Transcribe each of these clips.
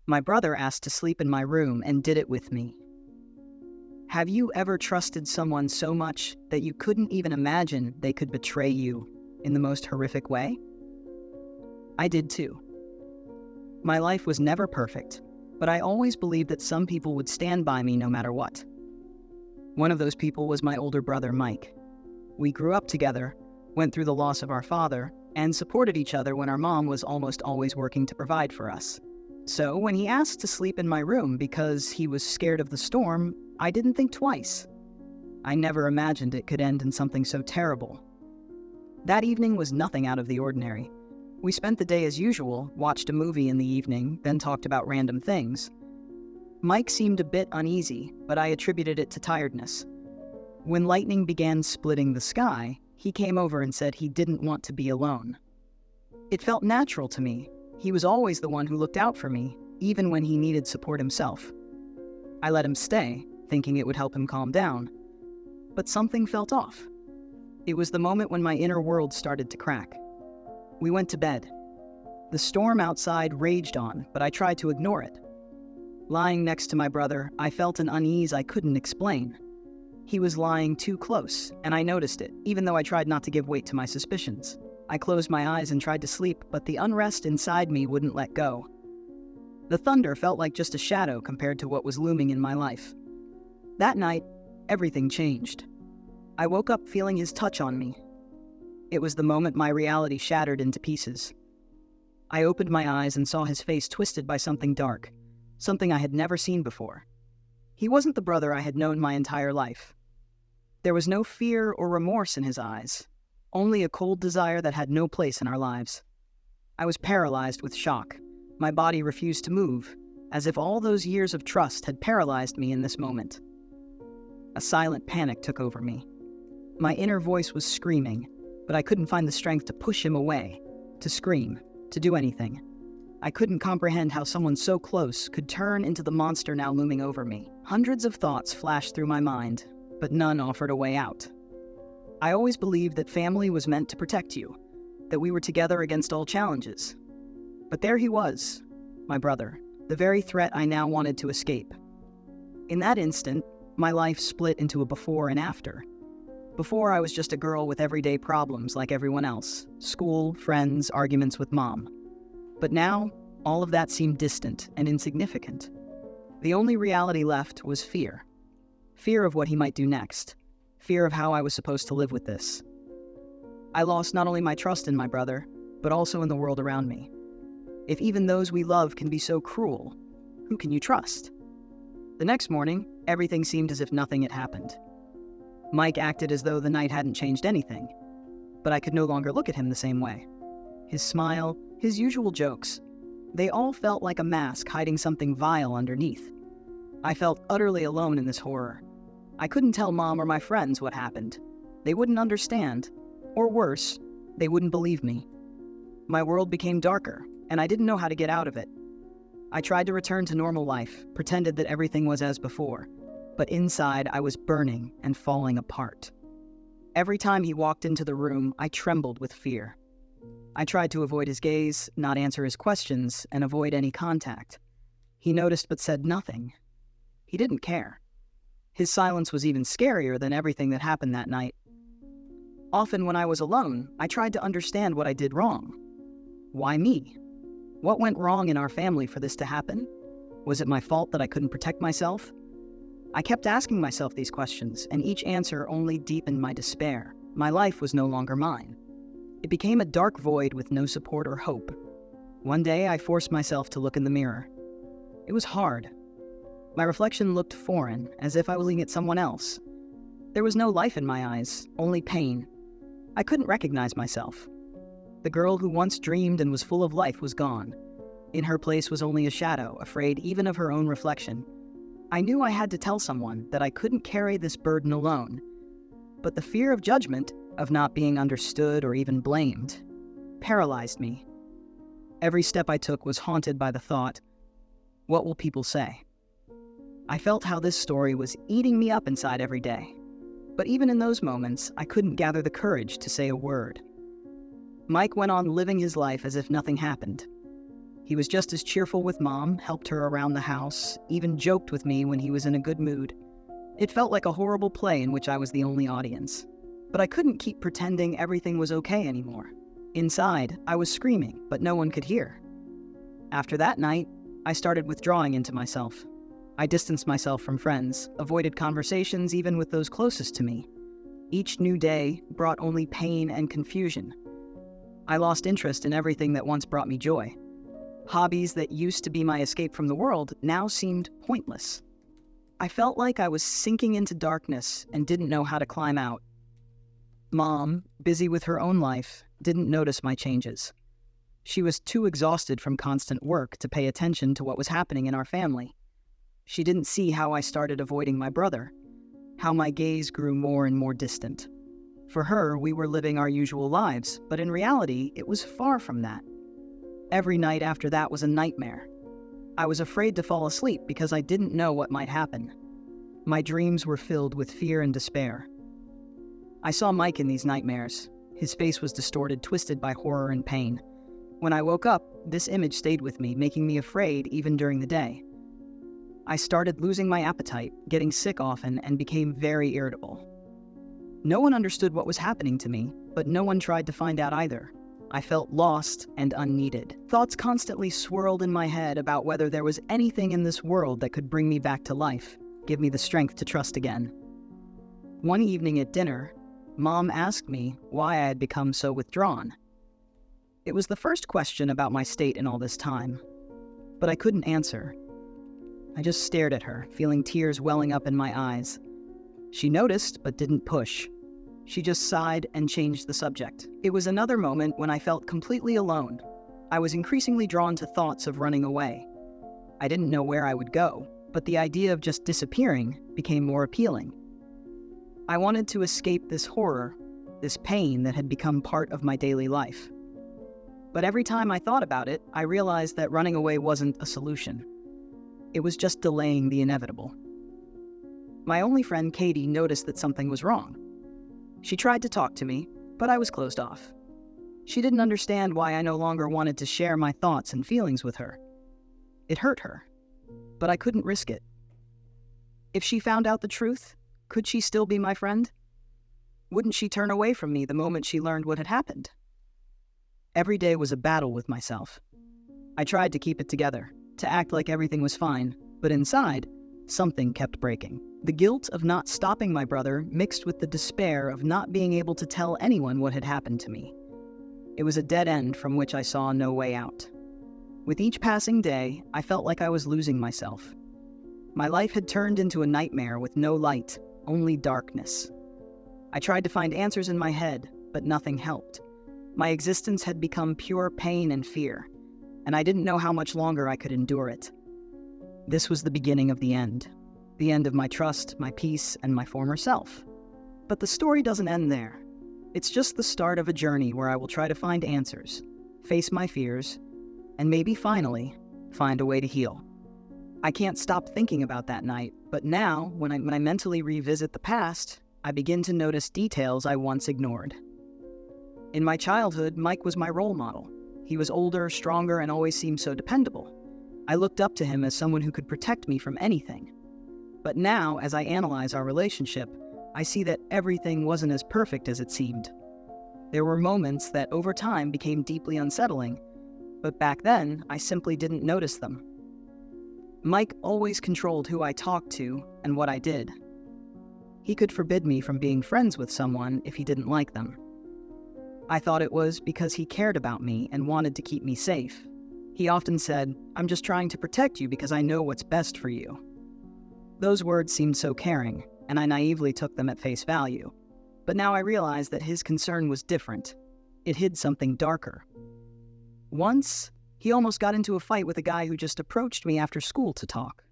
My brother asked to sleep in my room and did it with me. Have you ever trusted someone so much that you couldn't even imagine they could betray you in the most horrific way? I did too. My life was never perfect, but I always believed that some people would stand by me no matter what. One of those people was my older brother, Mike. We grew up together, went through the loss of our father, and supported each other when our mom was almost always working to provide for us. So when he asked to sleep in my room because he was scared of the storm, I didn't think twice. I never imagined it could end in something so terrible. That evening was nothing out of the ordinary. We spent the day as usual, watched a movie in the evening, then talked about random things. Mike seemed a bit uneasy, but I attributed it to tiredness. When lightning began splitting the sky, he came over and said he didn't want to be alone. It felt natural to me. He was always the one who looked out for me, even when he needed support himself. I let him stay, thinking it would help him calm down. But something felt off. It was the moment when my inner world started to crack. We went to bed. The storm outside raged on, but I tried to ignore it. Lying next to my brother, I felt an unease I couldn't explain. He was lying too close, and I noticed it, even though I tried not to give weight to my suspicions. I closed my eyes and tried to sleep, but the unrest inside me wouldn't let go. The thunder felt like just a shadow compared to what was looming in my life. That night, everything changed. I woke up feeling his touch on me. It was the moment my reality shattered into pieces. I opened my eyes and saw his face twisted by something dark, something I had never seen before. He wasn't the brother I had known my entire life. There was no fear or remorse in his eyes, only a cold desire that had no place in our lives. I was paralyzed with shock. My body refused to move, as if all those years of trust had paralyzed me in this moment. A silent panic took over me. My inner voice was screaming, but I couldn't find the strength to push him away, to scream, to do anything. I couldn't comprehend how someone so close could turn into the monster now looming over me. Hundreds of thoughts flashed through my mind, but none offered a way out. I always believed that family was meant to protect you, that we were together against all challenges. But there he was, my brother, the very threat I now wanted to escape. In that instant, my life split into a before and after. Before, I was just a girl with everyday problems like everyone else. School, friends, arguments with mom. But now, all of that seemed distant and insignificant. The only reality left was fear. Fear of what he might do next. Fear of how I was supposed to live with this. I lost not only my trust in my brother, but also in the world around me. If even those we love can be so cruel, who can you trust? The next morning, everything seemed as if nothing had happened. Mike acted as though the night hadn't changed anything, but I could no longer look at him the same way. His smile, his usual jokes, they all felt like a mask hiding something vile underneath. I felt utterly alone in this horror. I couldn't tell Mom or my friends what happened. They wouldn't understand, or worse, they wouldn't believe me. My world became darker, and I didn't know how to get out of it. I tried to return to normal life, pretended that everything was as before, but inside I was burning and falling apart. Every time he walked into the room, I trembled with fear. I tried to avoid his gaze, not answer his questions, and avoid any contact. He noticed but said nothing. He didn't care. His silence was even scarier than everything that happened that night. Often when I was alone, I tried to understand what I did wrong. Why me? What went wrong in our family for this to happen? Was it my fault that I couldn't protect myself? I kept asking myself these questions, and each answer only deepened my despair. My life was no longer mine. It became a dark void with no support or hope. One day, I forced myself to look in the mirror. It was hard. My reflection looked foreign, as if I was looking at someone else. There was no life in my eyes, only pain. I couldn't recognize myself. The girl who once dreamed and was full of life was gone. In her place was only a shadow, afraid even of her own reflection. I knew I had to tell someone that I couldn't carry this burden alone. But the fear of judgment, of not being understood or even blamed, paralyzed me. Every step I took was haunted by the thought, what will people say? I felt how this story was eating me up inside every day. But even in those moments, I couldn't gather the courage to say a word. Mike went on living his life as if nothing happened. He was just as cheerful with Mom, helped her around the house, even joked with me when he was in a good mood. It felt like a horrible play in which I was the only audience. But I couldn't keep pretending everything was okay anymore. Inside, I was screaming, but no one could hear. After that night, I started withdrawing into myself. I distanced myself from friends, avoided conversations even with those closest to me. Each new day brought only pain and confusion. I lost interest in everything that once brought me joy. Hobbies that used to be my escape from the world now seemed pointless. I felt like I was sinking into darkness and didn't know how to climb out. Mom, busy with her own life, didn't notice my changes. She was too exhausted from constant work to pay attention to what was happening in our family. She didn't see how I started avoiding my brother, how my gaze grew more and more distant. For her, we were living our usual lives, but in reality, it was far from that. Every night after that was a nightmare. I was afraid to fall asleep because I didn't know what might happen. My dreams were filled with fear and despair. I saw Mike in these nightmares. His face was distorted, twisted by horror and pain. When I woke up, this image stayed with me, making me afraid even during the day. I started losing my appetite, getting sick often, and became very irritable. No one understood what was happening to me, but no one tried to find out either. I felt lost and unneeded. Thoughts constantly swirled in my head about whether there was anything in this world that could bring me back to life, give me the strength to trust again. One evening at dinner, Mom asked me why I had become so withdrawn. It was the first question about my state in all this time, but I couldn't answer. I just stared at her, feeling tears welling up in my eyes. She noticed, but didn't push. She just sighed and changed the subject. It was another moment when I felt completely alone. I was increasingly drawn to thoughts of running away. I didn't know where I would go, but the idea of just disappearing became more appealing. I wanted to escape this horror, this pain that had become part of my daily life. But every time I thought about it, I realized that running away wasn't a solution. It was just delaying the inevitable. My only friend, Katie, noticed that something was wrong. She tried to talk to me, but I was closed off. She didn't understand why I no longer wanted to share my thoughts and feelings with her. It hurt her, but I couldn't risk it. If she found out the truth, could she still be my friend? Wouldn't she turn away from me the moment she learned what had happened? Every day was a battle with myself. I tried to keep it together, to act like everything was fine, but inside, something kept breaking. The guilt of not stopping my brother mixed with the despair of not being able to tell anyone what had happened to me. It was a dead end from which I saw no way out. With each passing day, I felt like I was losing myself. My life had turned into a nightmare with no light, only darkness. I tried to find answers in my head, but nothing helped. My existence had become pure pain and fear, and I didn't know how much longer I could endure it. This was the beginning of the end of my trust, my peace, and my former self. But the story doesn't end there. It's just the start of a journey where I will try to find answers, face my fears, and maybe finally find a way to heal. I can't stop thinking about that night, but now, when I mentally revisit the past, I begin to notice details I once ignored. In my childhood, Mike was my role model. He was older, stronger, and always seemed so dependable. I looked up to him as someone who could protect me from anything. But now, as I analyze our relationship, I see that everything wasn't as perfect as it seemed. There were moments that over time became deeply unsettling, but back then, I simply didn't notice them. Mike always controlled who I talked to and what I did. He could forbid me from being friends with someone if he didn't like them. I thought it was because he cared about me and wanted to keep me safe. He often said, "I'm just trying to protect you because I know what's best for you." Those words seemed so caring, and I naively took them at face value. But now I realize that his concern was different. It hid something darker. Once, he almost got into a fight with a guy who just approached me after school to talk.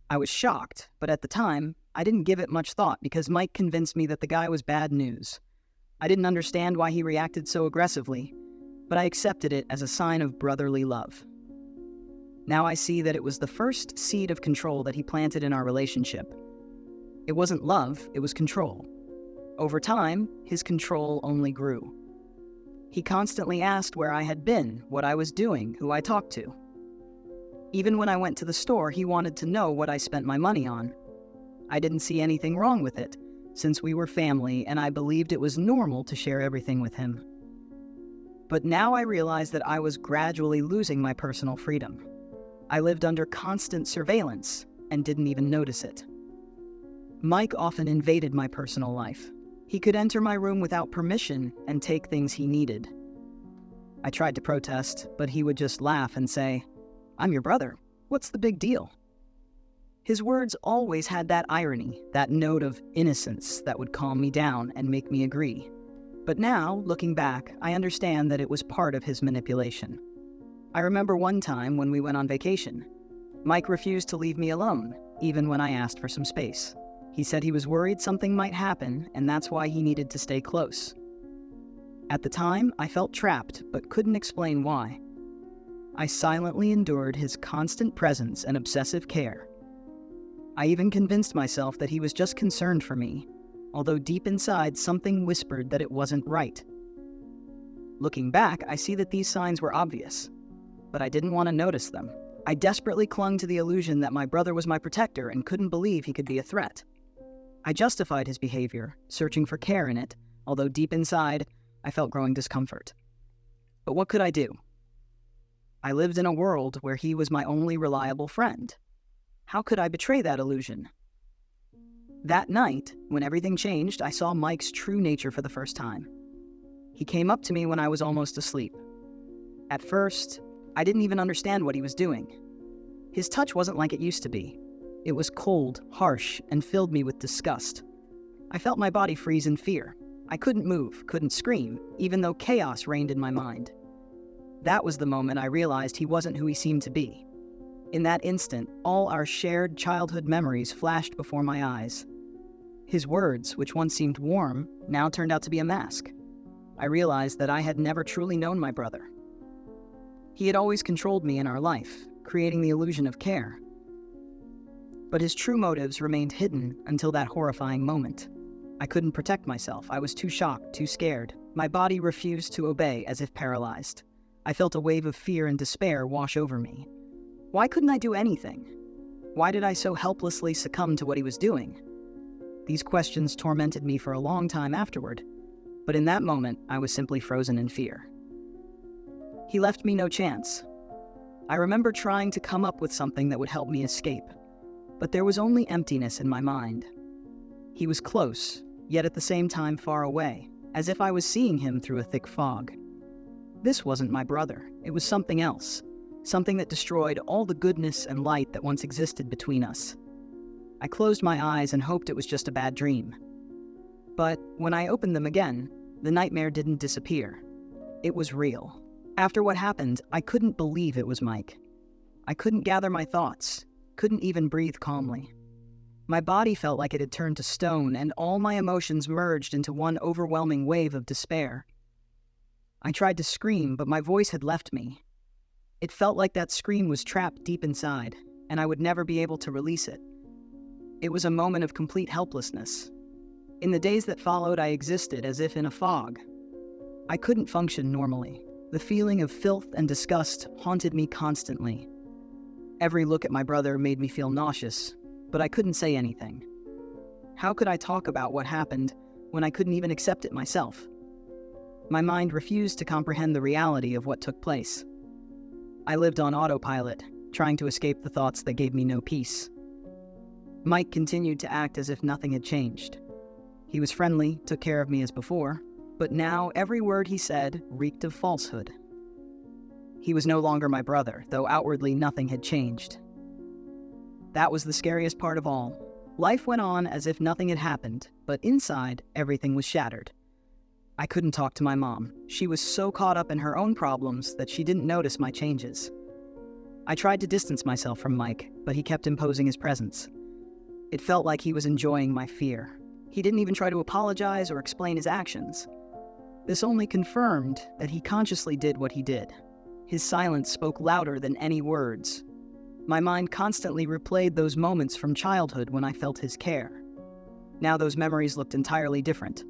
I was shocked, but at the time, I didn't give it much thought because Mike convinced me that the guy was bad news. I didn't understand why he reacted so aggressively, but I accepted it as a sign of brotherly love. Now I see that it was the first seed of control that he planted in our relationship. It wasn't love, it was control. Over time, his control only grew. He constantly asked where I had been, what I was doing, who I talked to. Even when I went to the store, he wanted to know what I spent my money on. I didn't see anything wrong with it, since we were family and I believed it was normal to share everything with him. But now I realized that I was gradually losing my personal freedom. I lived under constant surveillance and didn't even notice it. Mike often invaded my personal life. He could enter my room without permission and take things he needed. I tried to protest, but he would just laugh and say, "I'm your brother. What's the big deal?" His words always had that irony, that note of innocence that would calm me down and make me agree. But now, looking back, I understand that it was part of his manipulation. I remember one time when we went on vacation. Mike refused to leave me alone, even when I asked for some space. He said he was worried something might happen, and that's why he needed to stay close. At the time, I felt trapped, but couldn't explain why. I silently endured his constant presence and obsessive care. I even convinced myself that he was just concerned for me, although deep inside something whispered that it wasn't right. Looking back, I see that these signs were obvious, but I didn't want to notice them. I desperately clung to the illusion that my brother was my protector and couldn't believe he could be a threat. I justified his behavior, searching for care in it, although deep inside, I felt growing discomfort. But what could I do? I lived in a world where he was my only reliable friend. How could I betray that illusion? That night, when everything changed, I saw Mike's true nature for the first time. He came up to me when I was almost asleep. At first, I didn't even understand what he was doing. His touch wasn't like it used to be. It was cold, harsh, and filled me with disgust. I felt my body freeze in fear. I couldn't move, couldn't scream, even though chaos reigned in my mind. That was the moment I realized he wasn't who he seemed to be. In that instant, all our shared childhood memories flashed before my eyes. His words, which once seemed warm, now turned out to be a mask. I realized that I had never truly known my brother. He had always controlled me in our life, creating the illusion of care. But his true motives remained hidden until that horrifying moment. I couldn't protect myself. I was too shocked, too scared. My body refused to obey, as if paralyzed. I felt a wave of fear and despair wash over me. Why couldn't I do anything? Why did I so helplessly succumb to what he was doing? These questions tormented me for a long time afterward, but in that moment, I was simply frozen in fear. He left me no chance. I remember trying to come up with something that would help me escape, but there was only emptiness in my mind. He was close, yet at the same time far away, as if I was seeing him through a thick fog. This wasn't my brother. It was something else, something that destroyed all the goodness and light that once existed between us. I closed my eyes and hoped it was just a bad dream. But when I opened them again, the nightmare didn't disappear. It was real. After what happened, I couldn't believe it was Mike. I couldn't gather my thoughts, couldn't even breathe calmly. My body felt like it had turned to stone, and all my emotions merged into one overwhelming wave of despair. I tried to scream, but my voice had left me. It felt like that scream was trapped deep inside, and I would never be able to release it. It was a moment of complete helplessness. In the days that followed, I existed as if in a fog. I couldn't function normally. The feeling of filth and disgust haunted me constantly. Every look at my brother made me feel nauseous, but I couldn't say anything. How could I talk about what happened when I couldn't even accept it myself? My mind refused to comprehend the reality of what took place. I lived on autopilot, trying to escape the thoughts that gave me no peace. Mike continued to act as if nothing had changed. He was friendly, took care of me as before, but now every word he said reeked of falsehood. He was no longer my brother, though outwardly nothing had changed. That was the scariest part of all. Life went on as if nothing had happened, but inside, everything was shattered. I couldn't talk to my mom. She was so caught up in her own problems that she didn't notice my changes. I tried to distance myself from Mike, but he kept imposing his presence. It felt like he was enjoying my fear. He didn't even try to apologize or explain his actions. This only confirmed that he consciously did what he did. His silence spoke louder than any words. My mind constantly replayed those moments from childhood when I felt his care. Now those memories looked entirely different.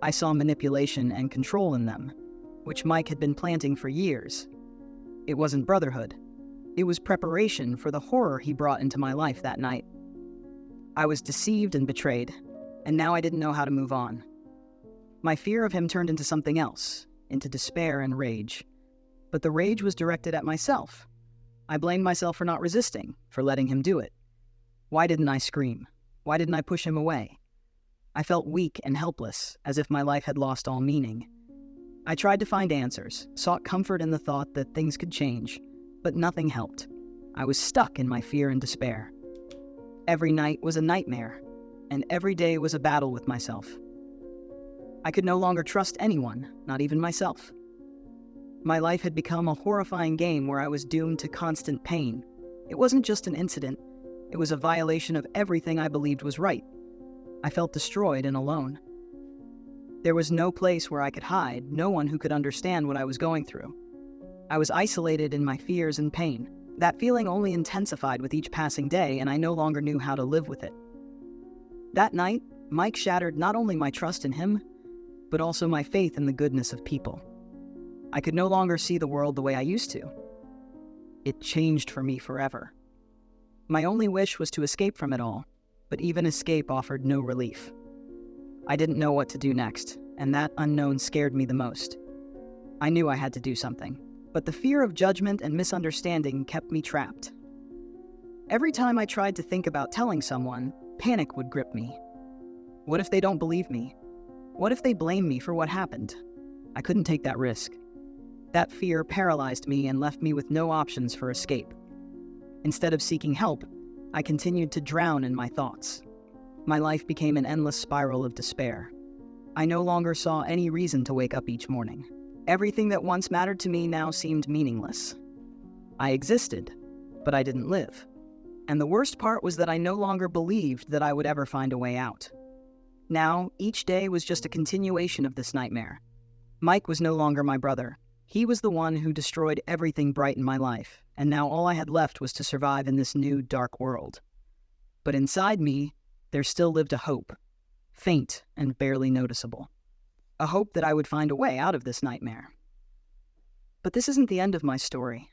I saw manipulation and control in them. which Mike had been planting for years. It wasn't brotherhood. It was preparation for the horror he brought into my life that night. I was deceived and betrayed, and now I didn't know how to move on. My fear of him turned into something else, into despair and rage. But the rage was directed at myself. I blamed myself for not resisting, for letting him do it. Why didn't I scream? Why didn't I push him away? I felt weak and helpless, as if my life had lost all meaning. I tried to find answers, sought comfort in the thought that things could change, but nothing helped. I was stuck in my fear and despair. Every night was a nightmare, and every day was a battle with myself. I could no longer trust anyone, not even myself. My life had become a horrifying game where I was doomed to constant pain. It wasn't just an incident, it was a violation of everything I believed was right. I felt destroyed and alone. There was no place where I could hide, no one who could understand what I was going through. I was isolated in my fears and pain. That feeling only intensified with each passing day, and I no longer knew how to live with it. That night, Mike shattered not only my trust in him, but also my faith in the goodness of people. I could no longer see the world the way I used to. It changed for me forever. My only wish was to escape from it all, but even escape offered no relief. I didn't know what to do next, and that unknown scared me the most. I knew I had to do something, but the fear of judgment and misunderstanding kept me trapped. Every time I tried to think about telling someone, panic would grip me. What if they don't believe me? What if they blame me for what happened? I couldn't take that risk. That fear paralyzed me and left me with no options for escape. Instead of seeking help, I continued to drown in my thoughts. My life became an endless spiral of despair. I no longer saw any reason to wake up each morning. Everything that once mattered to me now seemed meaningless. I existed, but I didn't live. And the worst part was that I no longer believed that I would ever find a way out. Now, each day was just a continuation of this nightmare. Mike was no longer my brother. He was the one who destroyed everything bright in my life, and now all I had left was to survive in this new, dark world. But inside me, there still lived a hope, faint and barely noticeable. A hope that I would find a way out of this nightmare. But this isn't the end of my story.